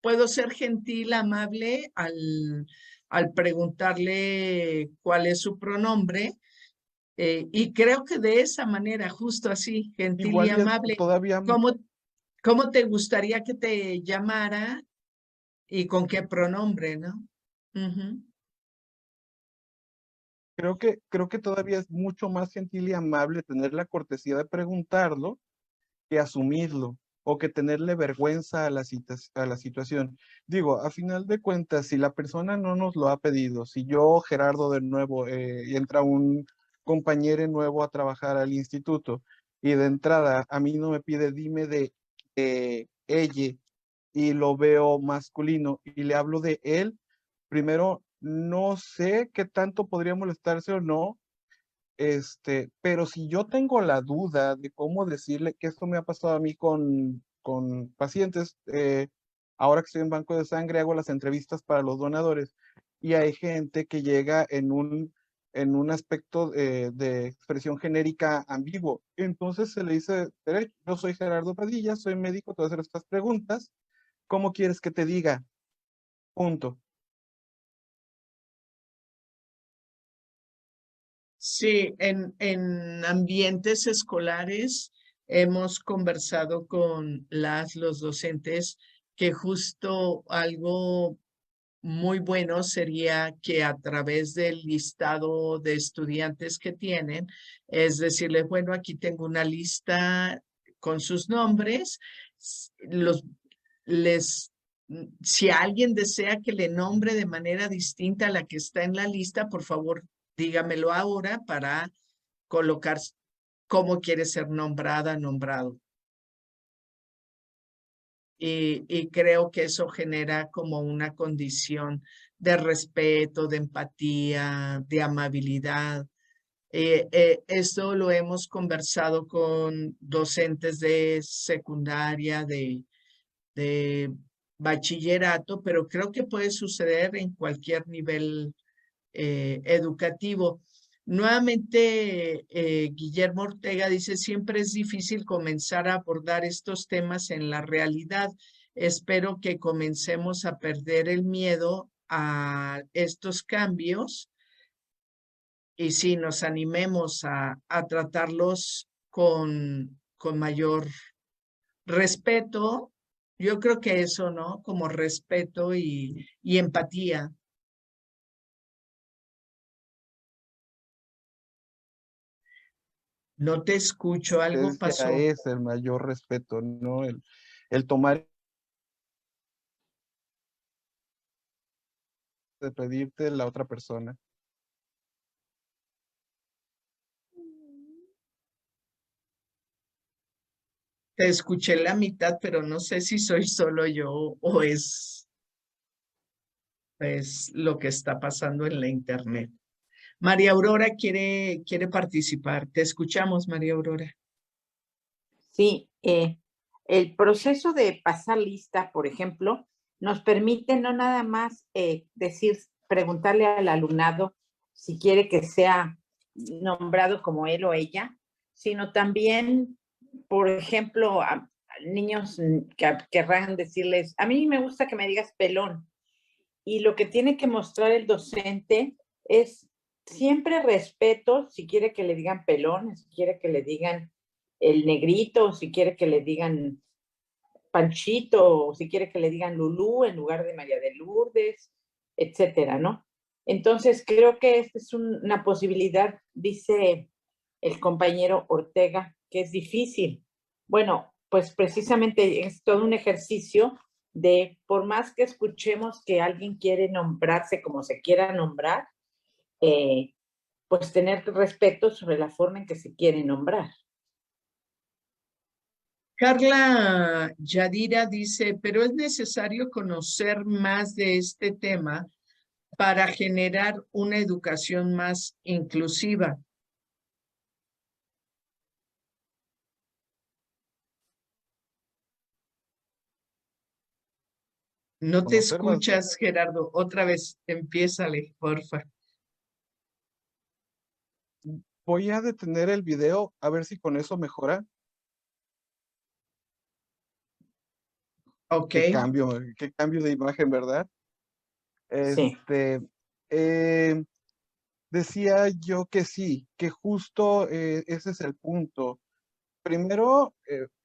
puedo ser gentil, amable al al preguntarle cuál es su pronombre. Y creo que de esa manera, justo así, gentil y Igual y es amable, todavía, ¿cómo, cómo te gustaría que te llamara y con qué pronombre, no? Ujú. creo que todavía es mucho más gentil y amable tener la cortesía de preguntarlo que asumirlo o que tenerle vergüenza a a la situación. Digo, a final de cuentas, si la persona no nos lo ha pedido, si yo, Gerardo, de nuevo, entra un compañero nuevo a trabajar al instituto y de entrada a mí no me pide, dime de ella y lo veo masculino y le hablo de él, primero, no sé qué tanto podría molestarse o no, pero si yo tengo la duda de cómo decirle que esto me ha pasado a mí con pacientes, ahora que estoy en banco de sangre, hago las entrevistas para los donadores y hay gente que llega en un aspecto de expresión genérica ambiguo. Entonces se le dice, "Derecho, yo soy Gerardo Padilla, soy médico, te voy a hacer estas preguntas. ¿Cómo quieres que te diga? Punto. Sí, en ambientes escolares hemos conversado con los docentes que justo algo muy bueno sería que a través del listado de estudiantes que tienen, es decirles, bueno, aquí tengo una lista con sus nombres, los, les, si alguien desea que le nombre de manera distinta a la que está en la lista, por favor, dígamelo ahora para colocar cómo quiere ser nombrada, nombrado. Y creo que eso genera como una condición de respeto, de empatía, de amabilidad. Esto lo hemos conversado con docentes de secundaria, de bachillerato, pero creo que puede suceder en cualquier nivel educativo. Nuevamente, Guillermo Ortega dice, siempre es difícil comenzar a abordar estos temas en la realidad. Espero que comencemos a perder el miedo a estos cambios y sí, nos animemos a tratarlos con mayor respeto. Yo creo que eso, ¿no? Como respeto y empatía. No te escucho, algo Entonces ya pasó. es el mayor respeto, ¿no? El tomar de pedirte la otra persona. Te escuché la mitad, pero no sé si soy solo yo o es lo que está pasando en la internet. María Aurora quiere participar. Te escuchamos, María Aurora. Sí, el proceso de pasar lista, por ejemplo, nos permite no nada más preguntarle al alumnado si quiere que sea nombrado como él o ella, sino también, por ejemplo, a niños que querrán decirles, a mí me gusta que me digas pelón, y lo que tiene que mostrar el docente es siempre respeto, si quiere que le digan pelón, si quiere que le digan el negrito, si quiere que le digan Panchito, o si quiere que le digan Lulú en lugar de María de Lourdes, etcétera, ¿no? Entonces, creo que esta es una posibilidad, dice el compañero Ortega, que es difícil. Bueno, pues precisamente es todo un ejercicio de, por más que escuchemos que alguien quiere nombrarse como se quiera nombrar, eh, pues tener respeto sobre la forma en que se quiere nombrar. Carla Yadira dice, pero es necesario conocer más de este tema para generar una educación más inclusiva. No te Conocer más. escuchas, Gerardo. Otra vez, empiézale, porfa. Voy a detener el video a ver si con eso mejora. Ok. Qué cambio de imagen, ¿verdad? Sí. Eh, Decía yo que sí, que justo ese es el punto. Primero,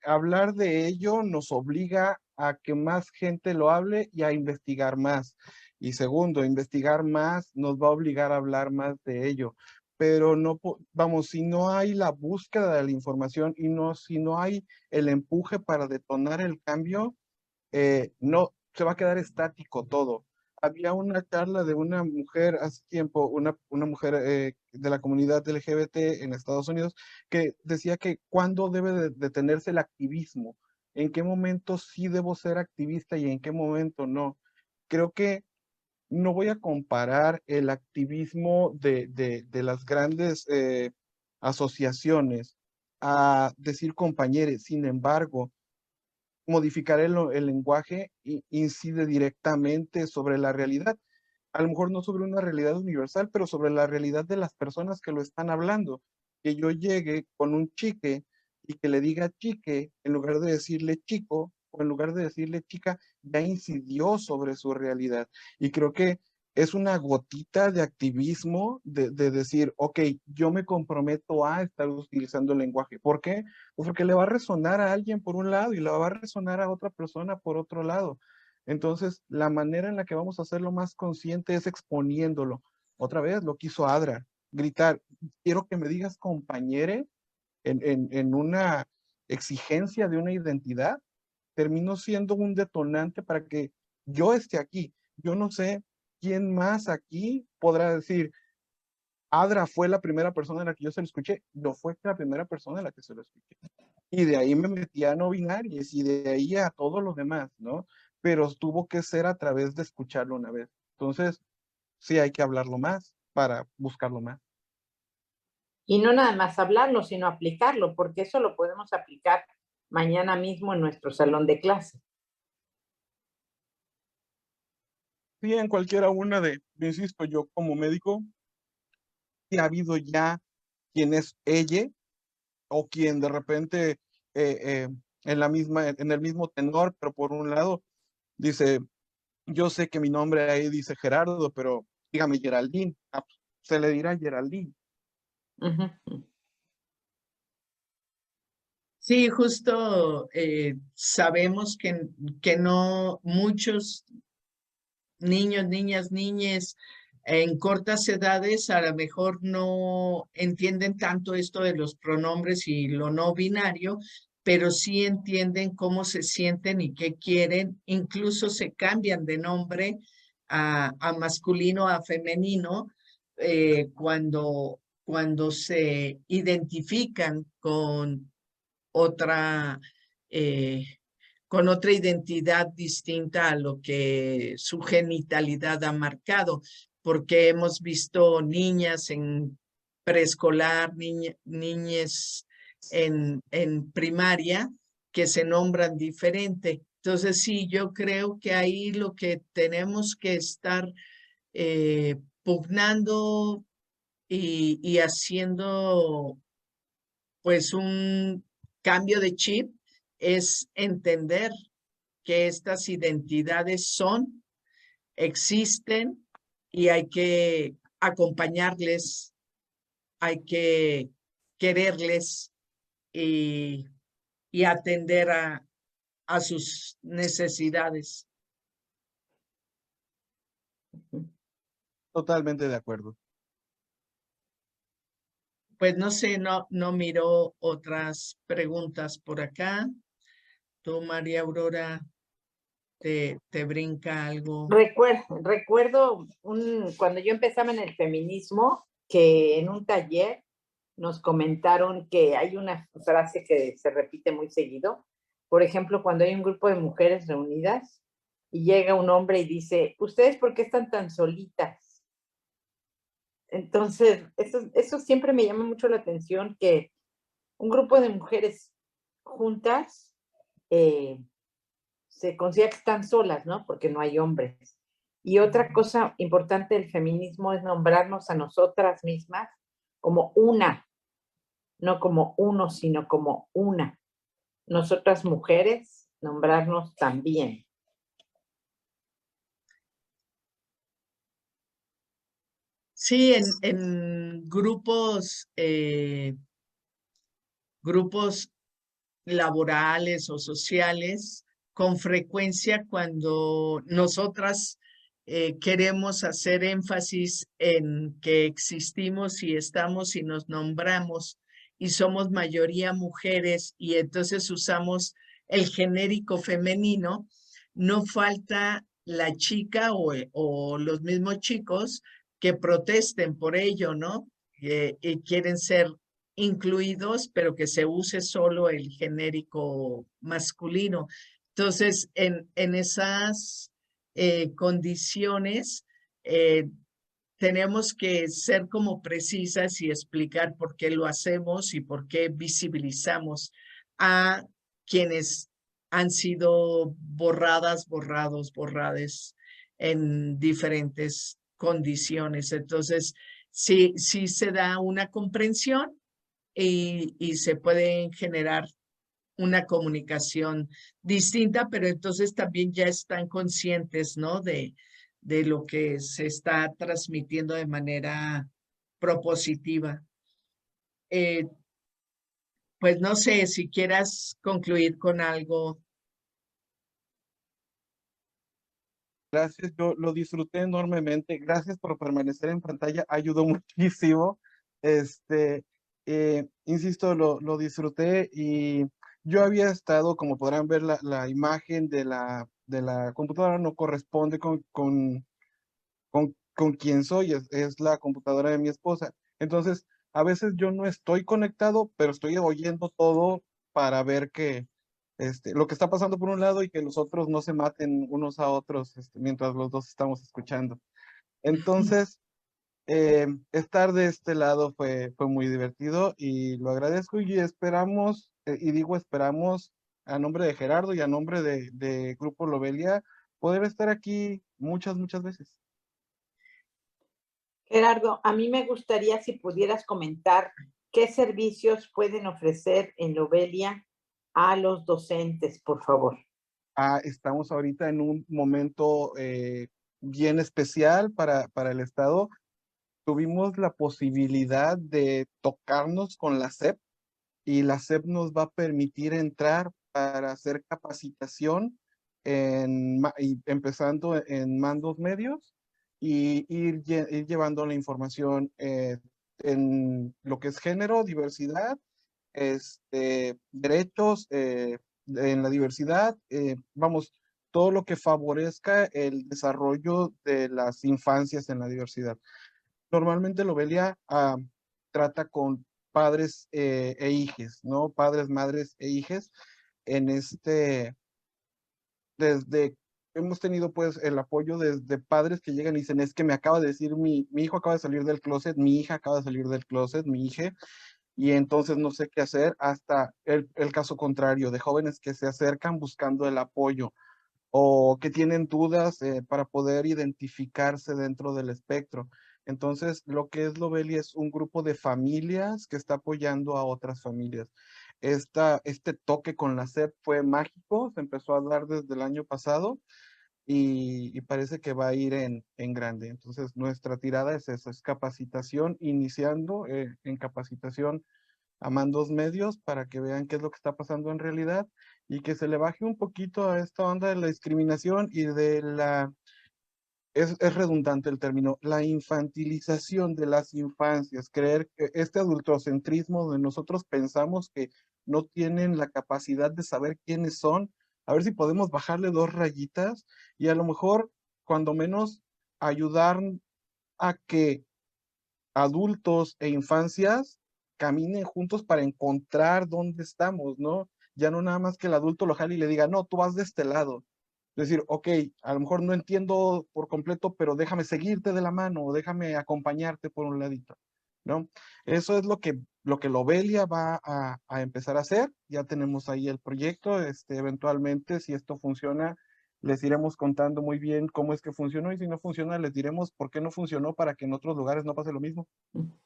hablar de ello nos obliga a que más gente lo hable y a investigar más. Y segundo, investigar más nos va a obligar a hablar más de ello. Pero no, vamos, si no hay la búsqueda de la información y no, si no hay el empuje para detonar el cambio, no, se va a quedar estático todo. Había una charla de una mujer hace tiempo, una mujer de la comunidad LGBT en Estados Unidos, que decía que cuándo debe de detenerse el activismo, en qué momento sí debo ser activista y en qué momento no. Creo que no voy a comparar el activismo de las grandes asociaciones a decir compañeros, sin embargo modificar el lenguaje incide directamente sobre la realidad. A lo mejor no sobre una realidad universal, pero sobre la realidad de las personas que lo están hablando. Que yo llegue con un chique y que le diga chique en lugar de decirle chico o en lugar de decirle chica, ya incidió sobre su realidad. Y creo que es una gotita de activismo de decir, ok, yo me comprometo a estar utilizando el lenguaje. ¿Por qué? Pues porque le va a resonar a alguien por un lado y le va a resonar a otra persona por otro lado. Entonces, la manera en la que vamos a hacerlo más consciente es exponiéndolo. Otra vez lo que hizo Adra, gritar, quiero que me digas compañere en una exigencia de una identidad, terminó siendo un detonante para que yo esté aquí. Yo no sé quién más aquí podrá decir, Adra fue la primera persona en la que yo se lo escuché, no fue la primera persona en la que se lo escuché. Y de ahí me metí a no binarios y de ahí a todos los demás, ¿no? Pero tuvo que ser a través de escucharlo una vez. Entonces, sí hay que hablarlo más para buscarlo más. Y no nada más hablarlo, sino aplicarlo, porque eso lo podemos aplicar mañana mismo en nuestro salón de clase. Sí, en cualquiera una insisto, yo como médico, sí ha habido ya quien es ella o quien de repente en la misma, en el mismo tenor, pero por un lado dice, yo sé que mi nombre ahí dice Gerardo, pero dígame Geraldine. Ah, pues, se le dirá Geraldine. Ujú. Sí, justo sabemos que no muchos niños, niñas, niñes en cortas edades a lo mejor no entienden tanto esto de los pronombres y lo no binario, pero sí entienden cómo se sienten y qué quieren. Incluso se cambian de nombre a masculino, a femenino, cuando se identifican otra, eh, con otra identidad distinta a lo que su genitalidad ha marcado, porque hemos visto niñas en preescolar, niñas en primaria que se nombran diferente. Entonces, sí, yo creo que ahí lo que tenemos que estar pugnando y haciendo pues un cambio de chip es entender que estas identidades son, existen y hay que acompañarles, hay que quererles y, y atender a sus necesidades. Totalmente de acuerdo. Pues no sé, no miro otras preguntas por acá. Tú, María Aurora, te brinca algo. Recuerdo cuando yo empezaba en el feminismo, que en un taller nos comentaron que hay una frase que se repite muy seguido. Por ejemplo, cuando hay un grupo de mujeres reunidas y llega un hombre y dice, ¿ustedes por qué están tan solitas? Entonces, eso siempre me llama mucho la atención, que un grupo de mujeres juntas se considera que están solas, ¿no? Porque no hay hombres. Y otra cosa importante del feminismo es nombrarnos a nosotras mismas como una, no como uno, sino como una. Nosotras mujeres, nombrarnos también. Sí, en grupos laborales o sociales, con frecuencia cuando nosotras queremos hacer énfasis en que existimos y estamos y nos nombramos y somos mayoría mujeres y entonces usamos el genérico femenino, no falta la chica o los mismos chicos que protesten por ello, ¿no? Y quieren ser incluidos, pero que se use solo el genérico masculino. Entonces, en esas condiciones, eh, tenemos que ser como precisas y explicar por qué lo hacemos y por qué visibilizamos a quienes han sido borradas, borrados, borrades en diferentes condiciones. Entonces, sí se da una comprensión y se puede generar una comunicación distinta, pero entonces también ya están conscientes, ¿no? De lo que se está transmitiendo de manera propositiva. Eh, pues no sé si quieras concluir con algo. Gracias, yo lo disfruté enormemente. Gracias por permanecer en pantalla, ayudó muchísimo. Este, insisto, lo disfruté y yo había estado, como podrán ver, la imagen de la computadora no corresponde con quién soy, es la computadora de mi esposa. Entonces, a veces yo no estoy conectado, pero estoy oyendo todo para ver que lo que está pasando por un lado y que los otros no se maten unos a otros mientras los dos estamos escuchando. Entonces, estar de este lado fue muy divertido y lo agradezco y esperamos, y digo esperamos a nombre de Gerardo y a nombre de Grupo Lobelia, poder estar aquí muchas, muchas veces. Gerardo, a mí me gustaría si pudieras comentar qué servicios pueden ofrecer en Lobelia a los docentes, por favor. Estamos ahorita en un momento bien especial para el Estado. Tuvimos la posibilidad de tocarnos con la SEP y la SEP nos va a permitir entrar para hacer capacitación empezando en mandos medios y ir llevando la información en lo que es género, diversidad, derechos en la diversidad, vamos, todo lo que favorezca el desarrollo de las infancias en la diversidad. Normalmente Lobelia trata con padres e hijes, ¿no? Padres, madres e hijes en desde, hemos tenido pues el apoyo desde padres que llegan y dicen, es que me acaba de decir, mi hijo acaba de salir del closet, mi hija acaba de salir del closet, mi hija, y entonces no sé qué hacer, hasta el caso contrario, de jóvenes que se acercan buscando el apoyo o que tienen dudas para poder identificarse dentro del espectro. Entonces, lo que es Lobelia es un grupo de familias que está apoyando a otras familias. Este toque con la SEP fue mágico, se empezó a dar desde el año pasado y parece que va a ir en grande. Entonces, nuestra tirada es eso, es capacitación, iniciando en capacitación a mandos medios para que vean qué es lo que está pasando en realidad y que se le baje un poquito a esta onda de la discriminación y de es redundante el término, la infantilización de las infancias, creer que este adultocentrismo de nosotros pensamos que no tienen la capacidad de saber quiénes son, a ver si podemos bajarle 2 rayitas y a lo mejor, cuando menos, ayudar a que adultos e infancias caminen juntos para encontrar dónde estamos, ¿no? Ya no nada más que el adulto lo jale y le diga, no, tú vas de este lado. Es decir, ok, a lo mejor no entiendo por completo, pero déjame seguirte de la mano o déjame acompañarte por un ladito, ¿no? Eso es lo que Lobelia va a empezar a hacer. Ya tenemos ahí el proyecto, eventualmente, si esto funciona, les iremos contando muy bien cómo es que funcionó y si no funciona, les diremos por qué no funcionó para que en otros lugares no pase lo mismo.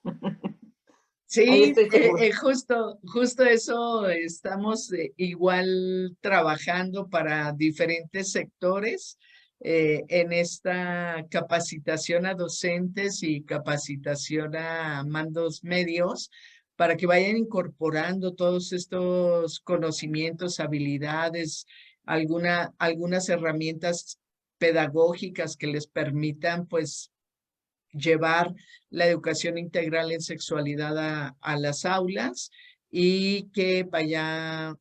Ahí Sí, estoy segura. justo eso estamos igual trabajando para diferentes sectores en esta capacitación a docentes y capacitación a mandos medios para que vayan incorporando todos estos conocimientos, habilidades, algunas herramientas pedagógicas que les permitan pues llevar la educación integral en sexualidad a las aulas y que vaya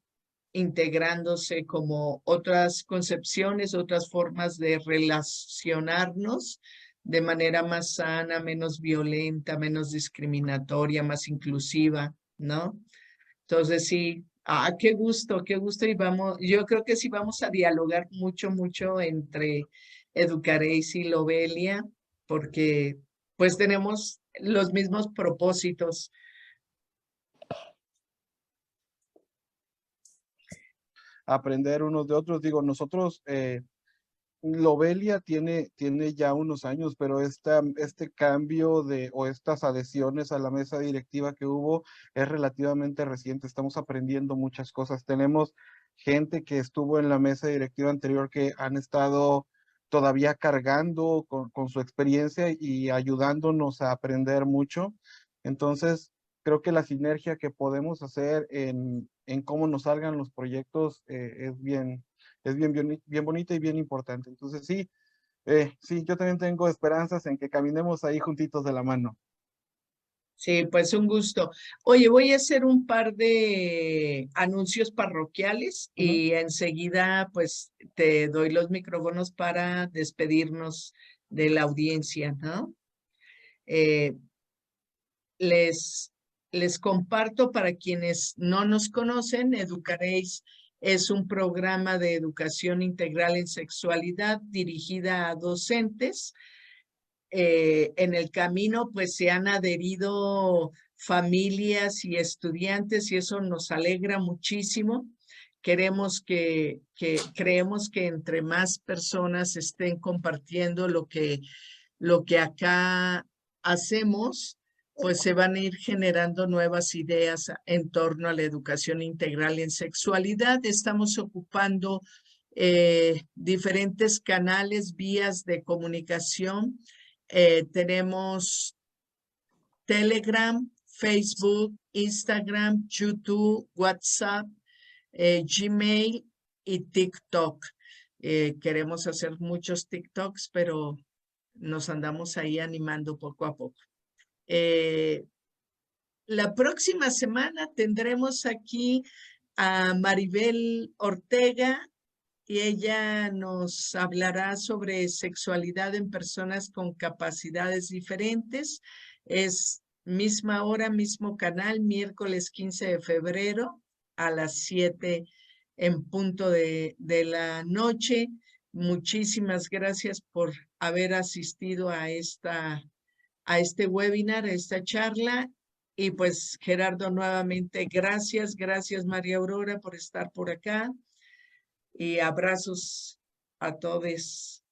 integrándose como otras concepciones, otras formas de relacionarnos de manera más sana, menos violenta, menos discriminatoria, más inclusiva, ¿no? Entonces sí, qué gusto y vamos, yo creo que sí vamos a dialogar mucho, mucho entre Educareis y Lobelia, porque pues tenemos los mismos propósitos. Aprender unos de otros. Digo, nosotros, Lobelia tiene ya unos años, pero este cambio o estas adhesiones a la mesa directiva que hubo es relativamente reciente. Estamos aprendiendo muchas cosas. Tenemos gente que estuvo en la mesa directiva anterior que han estado todavía cargando con su experiencia y ayudándonos a aprender mucho. Entonces, creo que la sinergia que podemos hacer en cómo nos salgan los proyectos bien bonita y bien importante. Entonces sí, yo también tengo esperanzas en que caminemos ahí juntitos de la mano. Sí, pues un gusto. Oye, voy a hacer un par de anuncios parroquiales Ujú. y enseguida pues te doy los micrófonos para despedirnos de la audiencia, ¿no? Eh, les, les comparto para quienes no nos conocen, Educareis es un programa de educación integral en sexualidad dirigida a docentes. En el camino pues se han adherido familias y estudiantes y eso nos alegra muchísimo. Creemos que entre más personas estén compartiendo lo que acá hacemos, pues se van a ir generando nuevas ideas en torno a la educación integral en sexualidad. Estamos ocupando diferentes canales, vías de comunicación. Tenemos Telegram, Facebook, Instagram, YouTube, WhatsApp, Gmail y TikTok. Queremos hacer muchos TikToks, pero nos andamos ahí animando poco a poco. La próxima semana tendremos aquí a Maribel Ortega y ella nos hablará sobre sexualidad en personas con capacidades diferentes. Es misma hora, mismo canal, miércoles 15 de febrero a las 7 en punto de la noche. Muchísimas gracias por haber asistido a este webinar, a esta charla. Y pues Gerardo, nuevamente, gracias María Aurora por estar por acá y abrazos a todos.